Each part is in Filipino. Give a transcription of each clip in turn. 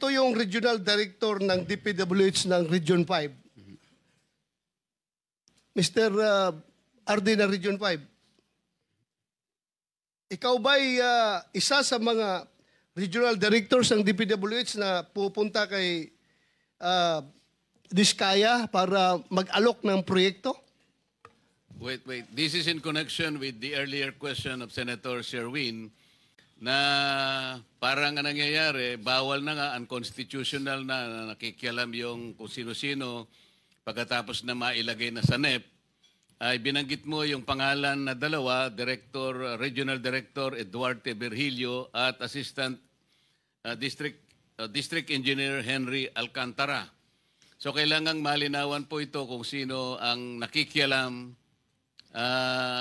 ito yung regional director ng DPWH ng Region 5. Mr. RD ng Region 5. Ikaw ba'y isa sa mga regional directors ng DPWH na pupunta kay Diskaya para mag-alok ng proyekto? Wait. This is in connection with the earlier question of Senator Sherwin na parang ang nangyayari, bawal na nga, unconstitutional na nakikialam yung kung sino-sino pagkatapos na mailagay na sa NEP. Ay binanggit mo yung pangalan na dalawa, Regional Director Eduardo Virgilio at Assistant District Engineer Henry Alcantara. So kailangang malinawan po ito kung sino ang nakikialam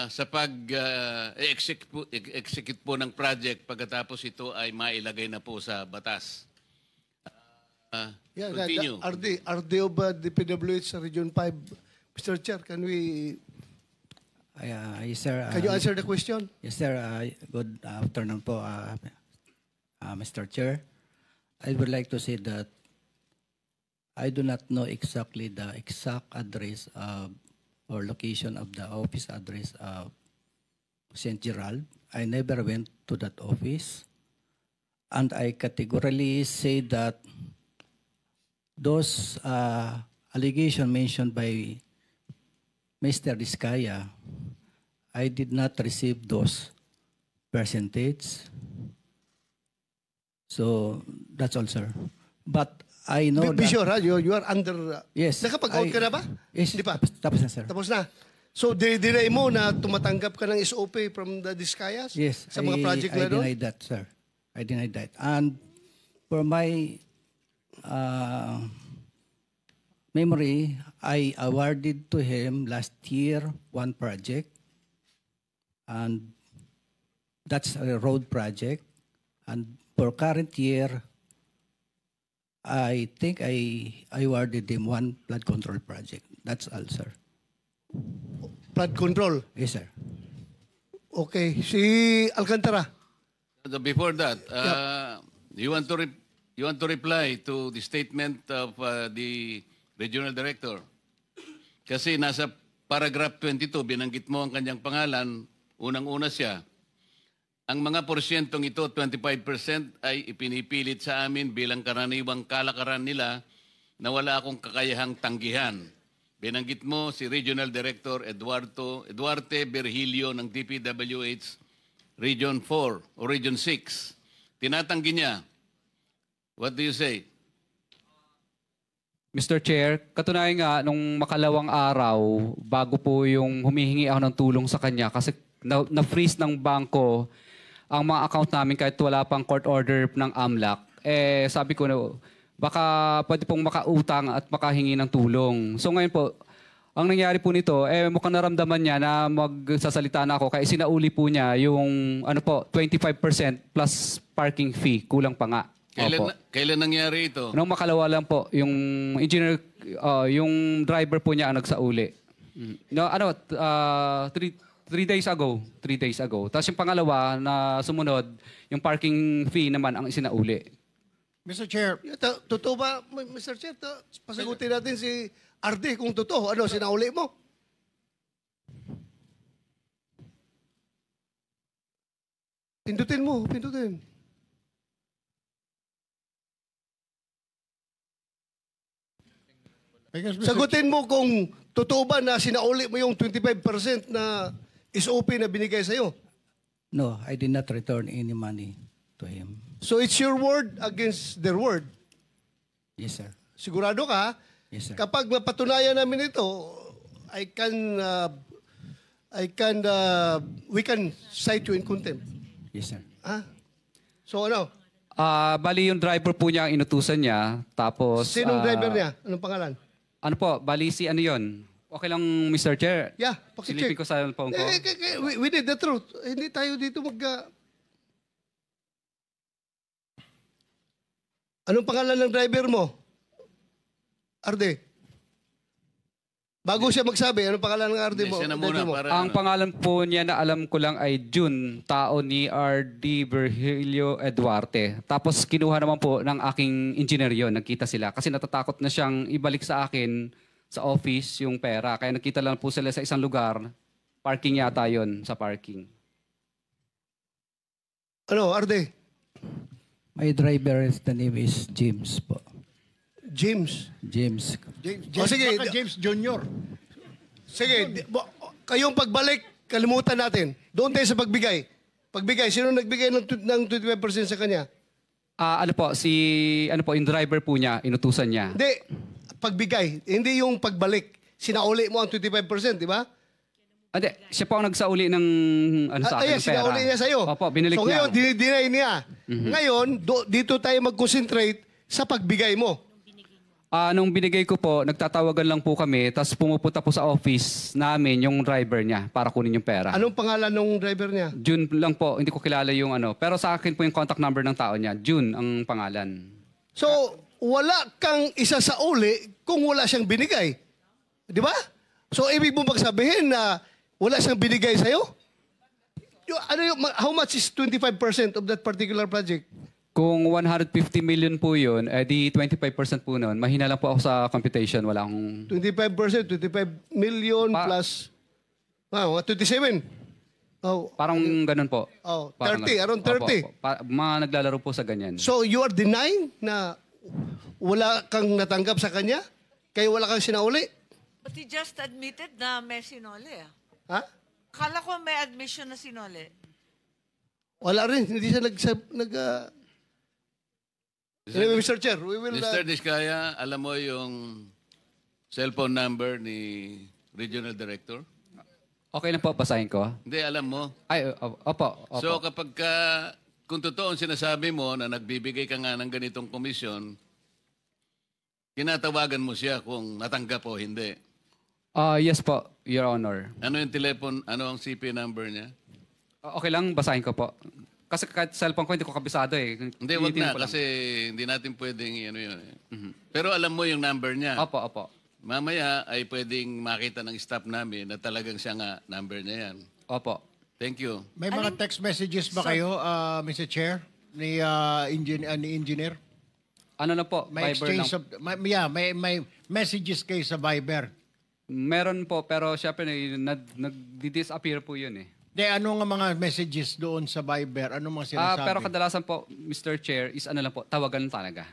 sa pag-execute po ng project pagkatapos ito ay mailagay na po sa batas. Continue. RD of DPWH sa Region 5. Mr. Chair, can we... Yes, sir. Can you answer the question? Yes, sir. Good afternoon po, Mr. Chair. I would like to say that I do not know exactly the exact address or location of the office address of St. Gerald. I never went to that office. And I categorically say that those allegations mentioned by Mr. Diskaya, I did not receive those percentage. So that's all, sir. But I know Be sure, ha? You are under... Yes. Nakapag-out ka na ba? Yes. Di pa? Tapos na, sir. Tapos na. So, dinay mo na tumatanggap ka ng SOP from the Diskayas? Yes. Sa mga project na doon? I denied that, sir. I denied that. And for my memory, I awarded to him last year one project. And that's a road project. And for current year, I think I awarded him one flood control project. That's all, sir. Flood control? Yes, sir. Okay. Si Alcantara? Before that, you want to reply to the statement of the regional director? Kasi nasa paragraph 22, binanggit mo ang kanyang pangalan, unang-una siya. Ang mga porsyentong ito, 25% ay ipinipilit sa amin bilang karaniwang kalakaran nila na wala akong kakayahang tanggihan. Binanggit mo si Regional Director Eduardo Virgilio ng DPWH Region 4 o Region 6. Tinatanggi niya. What do you say? Mr. Chair, katunayan nga, nung makalawang araw, bago po yung humihingi ako ng tulong sa kanya kasi na-freeze ng bangko ang mga account namin kahit wala pang court order ng AMLAC, sabi ko na baka pwede pong makautang at makahingi ng tulong. So ngayon po, ang nangyari po nito, mukhang naramdaman niya na magsasalita na ako kaya sinauli po niya yung 25% plus parking fee, kulang pa nga. Kailan nangyari ito? Nung makalawa lang po, yung engineer, yung driver po niya ang nagsauli. No, 3 days ago. Tapos yung pangalawa na sumunod, yung parking fee naman ang isinauli. Mr. Chair. Totoo ba, Mr. Chair? Pasagutin natin si RD kung totoo. Ano, sinauli mo? Pindutin mo, pindutin. Sagutin mo kung totoo ba na sinauli mo yung 25% na SOP na binigay sa'yo. No, I did not return any money to him. So it's your word against their word? Yes, sir. Sigurado ka? Yes, sir. Kapag mapatunayan namin ito, we can cite you in contempt. Yes, sir. Ha? So ano? Bali yung driver po niya ang inutusan niya. Tapos... Sinong driver niya? Anong pangalan? Ano po, bali si ano yun? Okay lang, Mr. Chair? Yeah, pakicheck. Silipin ko sa phone ko. We need the truth. Hindi tayo dito Anong pangalan ng driver mo? Arde? Bago siya magsabi, ano pangalan ng RD Hindi, mo? siya na muna Mo? para Ang pangalan po niya na alam ko lang ay June, tao ni R.D. Virgilio Eduarte. Tapos kinuha naman po ng aking engineer yun, nagkita sila. Kasi natatakot na siyang ibalik sa akin sa office yung pera. Kaya nagkita lang po sila sa isang lugar. Parking yata yun, sa parking. Ano, RD? My driver, the name is James po. James. James. O, sige. baka James Jr. Sige, kayong pagbalik, kalimutan natin. Doon tayo sa pagbigay. Pagbigay, sino nagbigay ng 25% sa kanya? Ano po, yung driver po niya, inutusan niya. Hindi, pagbigay. Hindi yung pagbalik. Sinauli mo ang 25%, di ba? Hindi, siya po ang nagsauli ng sa akin, ng pera. sinauli niya sa'yo. Opo, binalik so niya. ngayon, dinideny niya. Ngayon, dito tayo mag-concentrate sa pagbigay mo. Nung binigay ko po, nagtatawagan lang po kami, tapos pumupunta po sa office namin yung driver niya para kunin yung pera. Anong pangalan ng driver niya? June lang po, hindi ko kilala yung ano. Pero sa akin po yung contact number ng tao niya. June ang pangalan. So, wala kang isa sa uli kung wala siyang binigay. Di ba? So, ibig mo magsabihin na wala siyang binigay sa'yo? How much is 25% of that particular project? Kung 150 million po yun, di 25% po nun. Mahina lang po ako sa computation. Wala akong... 25%, 25 million plus... 27. Oh, Parang ganun po. Oh, Parang 30, around 30. Opo. Mga naglalaro po sa ganyan. So, you are denying na wala kang natanggap sa kanya? Kaya wala kang sinauli? But he just admitted na may sinole. Ha? Kala ko may admission na sinole. Wala rin. Hindi siya Anyway, Mr. Chair, we will... Mr. Diskaya, alam mo yung cellphone number ni Regional Director? Okay lang po, basahin ko. Hindi, alam mo. Ay, opo. So kapag kung totoo ang sinasabi mo na nagbibigay ka nga ng ganitong komisyon, kinatawagan mo siya kung natanggap o hindi. Yes po, Your Honor. Ano yung ano ang CP number niya? Okay lang, basahin ko po. Kasi kahit cellphone ko, hindi ko kabisado eh. Hindi, wag Tinitingnan na. ko lang. Kasi hindi natin pwedeng ano yun. Pero alam mo yung number niya. Opo. Mamaya ay pwedeng makita ng staff namin na talagang siya nga number niya yan. Opo. Thank you. May mga text messages ba kayo, Mr. Chair, ni engineer? Ano na po? May Viber exchange lang. may messages kayo sa Viber. Meron po, pero syempre nag-disappear po yun eh. Ano nga mga messages doon sa Viber? Ano mga sinasabi? Pero kadalasan po, Mr. Chair, is ano lang po, tawagan talaga.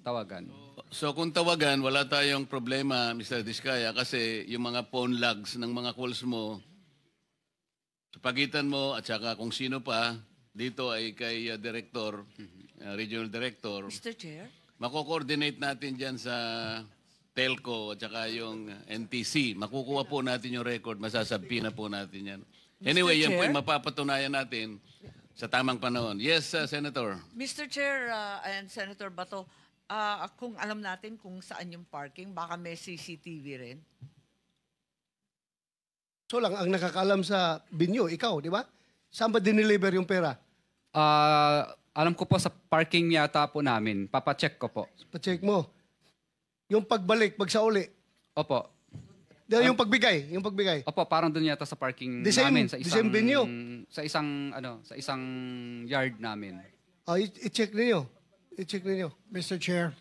Tawagan. So kung tawagan, wala tayong problema, Mr. Diskaya, kasi yung mga phone logs ng mga calls mo, sa pagitan mo at saka kung sino pa, dito ay kay Director, Regional Director, Mr. Chair? mako-coordinate natin dyan sa telco at saka yung NTC. Makukuha po natin yung record, masasabi na po natin yan. Anyway, yan po Chair? yung mapapatunayan natin sa tamang panahon. Yes, Senator. Mr. Chair and Senator Bato, kung alam natin kung saan yung parking, baka may CCTV rin. So lang, ang nakakalam sa binyo, ikaw, di ba? Saan ba dineliver yung pera? Alam ko po sa parking yata po namin. Papacheck ko po. Pa-check mo. Yung pagbalik, pagsauli. Opo. Yung pagbigay. Opo, parang doon yata sa parking The same- namin. Sa the same venue? Sa isang yard namin. I-check ninyo. Mr. Chair,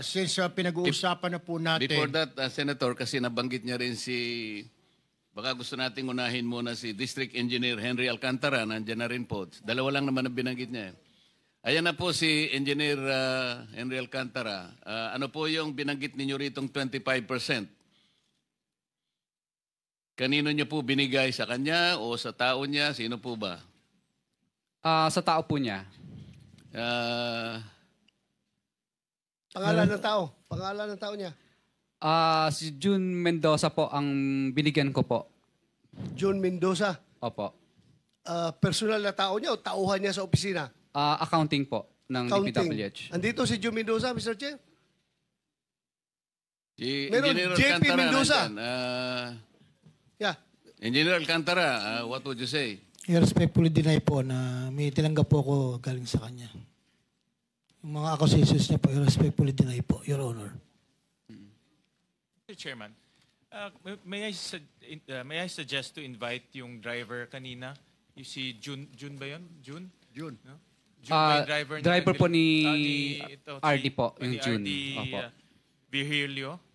since pinag-uusapan na po natin... Before that, Senator, kasi nabanggit niya rin baka gusto nating unahin muna si District Engineer Henry Alcantara, nandiyan na rin po. Dalawa lang naman ang binanggit niya. Ayan na po si Engineer Henry Alcantara. Ano po yung binanggit ninyo ritong 25%? Kanino niyo po binigay? Sa kanya o sa tao niya? Sino po ba? Sa tao po niya. Pangalan ng tao niya. Si June Mendoza po ang binigyan ko po. John Mendoza. Opo. Personal na tao niya o tauhan niya sa opisina? Accounting po ng DPWH. Andito si John Mendoza, Mr. Chair? Si Meron, Engineer JP Alcantara Mendoza. nandyan. Yeah. Engineer Alcantara, what would you say? I respectfully deny po na may tinanggap po ako galing sa kanya. Yung mga accusations niya po, I respectfully deny po, Your Honor. Mr. Chairman, may I suggest to invite yung driver kanina? You see June ba yun? June? June. No? June ba yung driver niya? driver po ni ito, RD po, yung ni June. RD, Opo.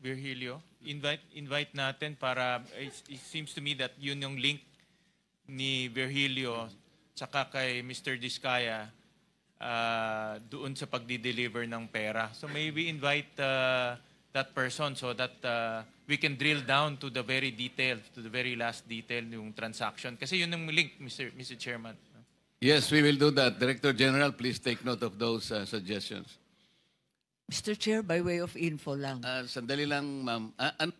Virgilio. Invite natin para, it seems to me that yun yung link ni Virgilio tsaka kay Mr. Diskaya doon sa pagdi-deliver ng pera. So maybe invite that person so that we can drill down to the very detail, to the very last detail yung transaction. Kasi yun yung link, Mr. Chairman. Yes, we will do that. Director General, please take note of those suggestions. Mr. Chair, by way of info lang. Sandali lang, ma'am. Ano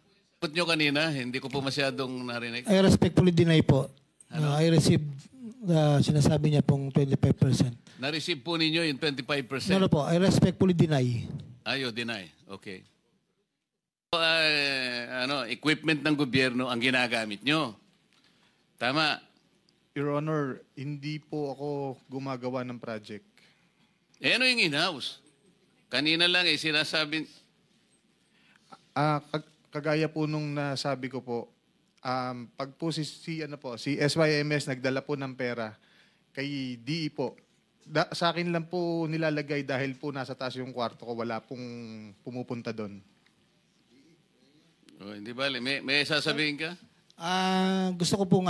put nyo kanina? Hindi ko po masyadong narinig. I respectfully deny po. I received sinasabi niya pong 25%. Na-receive po ninyo yung 25%? No po, I respectfully deny. Ayo, deny. Okay. So, equipment ng gobyerno ang ginagamit nyo. Tama. Your Honor, hindi po ako gumagawa ng project. Eh, ano yung in-house? Kanina lang sinasabi... Kagaya po nung nasabi ko po, pag po si SYMS nagdala po ng pera kay DE po, sa akin lang po nilalagay dahil po nasa taas yung kwarto ko, wala pong pumupunta doon. Oh, hindi ba? May sasabihin ka? Gusto ko pong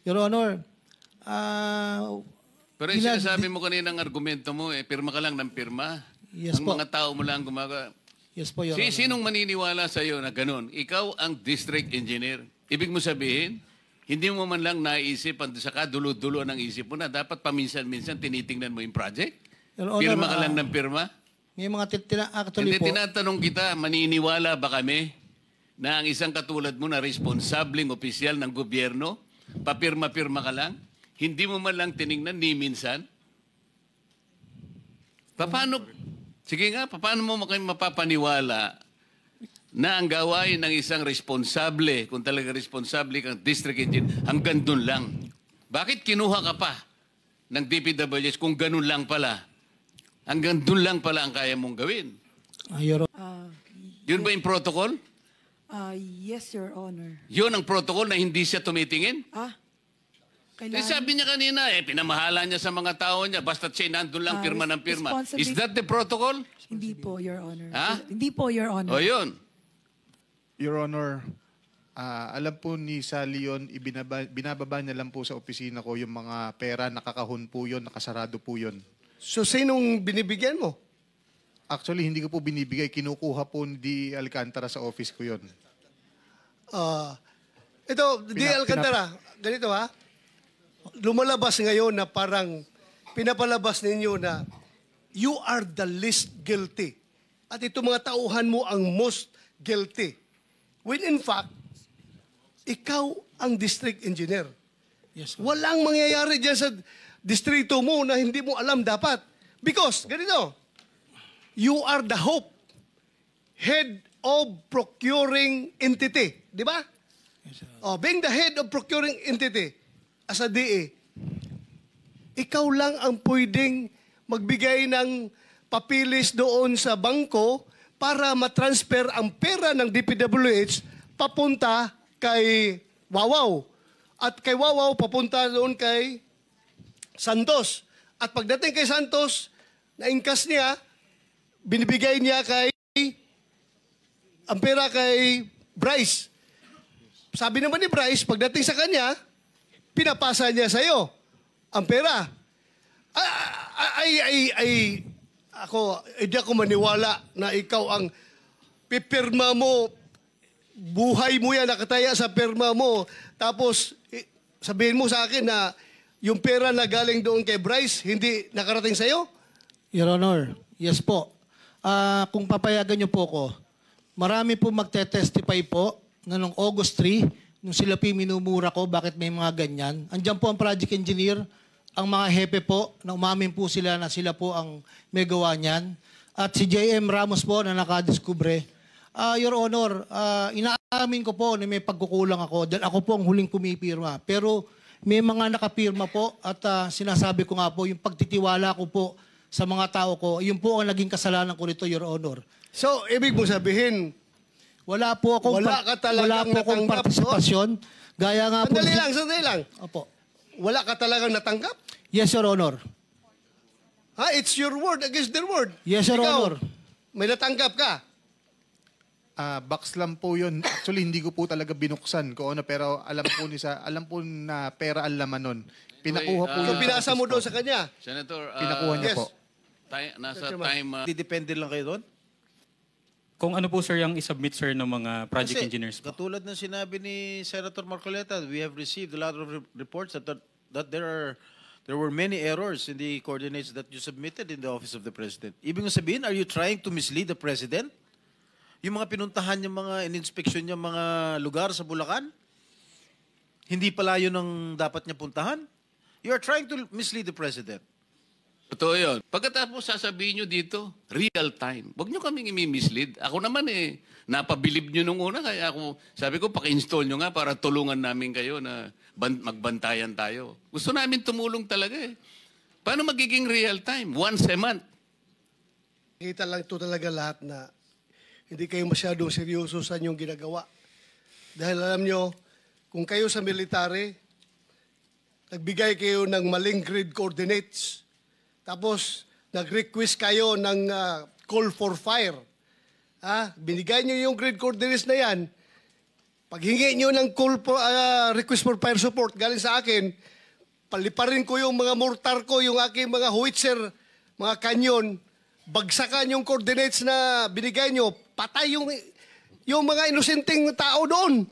Your Honor, Pero yung sinasabi mo kaninang argumento mo, pirma ka lang ng pirma. Yes ang po. mga tao mo lang gumagawa. Yes po, Your Honor. Sinong maniniwala sa iyo na ganun? Ikaw ang district engineer. Ibig mo sabihin, hindi mo man lang naisip, sa kadulo-dulo ng isip mo na dapat paminsan-minsan tinitingnan mo yung project? Your Honor, Pirma ka lang ng pirma? May mga actually Hindi, po. tinatanong kita, maniniwala ba kami na ang isang katulad mo na responsableng opisyal ng gobyerno, papirma-pirma ka lang, hindi mo man lang tiningnan ni minsan? Sige nga, paano mo mapapaniwala na ang gawain ng isang responsable, kung talaga responsable kang district engineer, hanggang dun lang? Bakit kinuha ka pa ng DPWH kung ganun lang pala? Hanggang dun lang pala ang kaya mong gawin. Your Yun ba yung protocol? Yes, Your Honor. Yun ang protocol na hindi siya tumitingin? Kailangan, Sabi niya kanina, pinamahala niya sa mga tao niya, basta siya nandun lang, pirma ng pirma. Is that the protocol? Hindi po, Your Honor. Ha? Hindi po, Your Honor. O yun. Your Honor, alam po ni Sally yun, binababa niya lang po sa opisina ko yung mga pera, nakakahon po yun, nakasarado po yun. So, sinong binibigyan mo? Actually, hindi ko po binibigay. Kinukuha po ni D. Alcantara sa office ko yun. Ito, D. Alcantara, ganito ha. Lumalabas ngayon na parang pinapalabas ninyo na you are the least guilty. At ito mga tauhan mo ang most guilty. When in fact, ikaw ang district engineer. Yes, Walang mangyayari dyan sa distrito mo na hindi mo alam dapat. Because, ganito, you are the hope, head of procuring entity. Di ba? Being the head of procuring entity, as a DA, ikaw lang ang pwedeng magbigay ng papilis doon sa bangko para matransfer ang pera ng DPWH papunta kay Wawaw. At kay Wawaw papunta doon kay Santos. At pagdating kay Santos, na-ingkas niya, binibigay niya ang pera kay Bryce. Sabi naman ni Bryce, pagdating sa kanya, pinapasa niya sa'yo ang pera. Hindi ako maniwala na ikaw ang pipirma mo, buhay mo yan, nakataya sa pirma mo, tapos sabihin mo sa akin na yung pera na galing doon kay Bryce, hindi nakarating sa'yo? Your Honor, yes po. Kung papayagan niyo po ko, marami po magte-testify po na noong August 3, nung sila po minumura ko, bakit may mga ganyan. Andiyan po ang project engineer, ang mga hepe po, na umamin po sila na sila po ang may gawa niyan. At si JM Ramos po na nakadiskubre. Your Honor, inaamin ko po na may pagkukulang ako dahil ako po ang huling pumipirma. Pero may mga nakapirma po at sinasabi ko nga po, yung pagtitiwala ko po sa mga tao ko, yun po ang naging kasalanan ko nito, Your Honor. So, ibig mo sabihin, Wala po akong Wala ka talagang wala po akong natanggap partisipasyon. Gaya nga po. Sandali lang. Opo. Wala ka talagang natanggap? Yes, Your Honor. Ha? It's your word against their word. Yes, Your Ikaw, Honor. may natanggap ka? Box lang po yun. Actually, hindi ko po talaga binuksan ko ano, pero alam po na pera ang laman nun. Pinakuha po So, yung pinasa mo doon sa kanya? Senator, Pinakuha niya Yes. po. nasa time... Didepende lang kayo doon? Kung ano po sir yung isubmit sir ng mga project Kasi, engineers po. katulad ng sinabi ni Senator Marcoleta, we have received a lot of reports that there were many errors in the coordinates that you submitted in the Office of the President. Ibig sabihin, are you trying to mislead the President? Yung mga pinuntahan yung mga in-inspection yung mga lugar sa Bulacan, hindi pala yun ang dapat niya puntahan? You are trying to mislead the President. Totoo yun. Pagkatapos sasabihin nyo dito, real time. Huwag nyo kaming imi-mislead. Ako naman napabilib nyo nung una. Kaya ako, sabi ko, paki-install nyo nga para tulungan namin kayo na magbantayan tayo. Gusto namin tumulong talaga eh. Paano magiging real time? Once a month. Kita lang ito talaga lahat na hindi kayo masyadong seryoso sa inyong ginagawa. Dahil alam nyo, kung kayo sa military, nagbigay kayo ng maling grid coordinates, tapos nag-request kayo ng call for fire. Binigay nyo yung grid coordinates na yan, paghingi nyo ng request for fire support galing sa akin, paliparin ko yung mga mortar ko, yung aking mga howitzer, mga kanyon, bagsakan yung coordinates na binigay nyo, patay yung mga inosenteng tao doon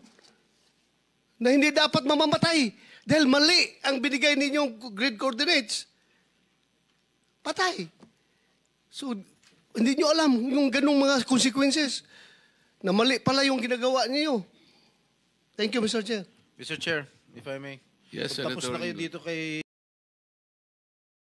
na hindi dapat mamamatay dahil mali ang binigay ninyong grid coordinates. Patay. So, hindi nyo alam yung ganung mga consequences na mali pala yung ginagawa niyo. Thank you, Mr. Chair. Mr. Chair, if I may. Yes, Tapos Senator. na kayo dito kay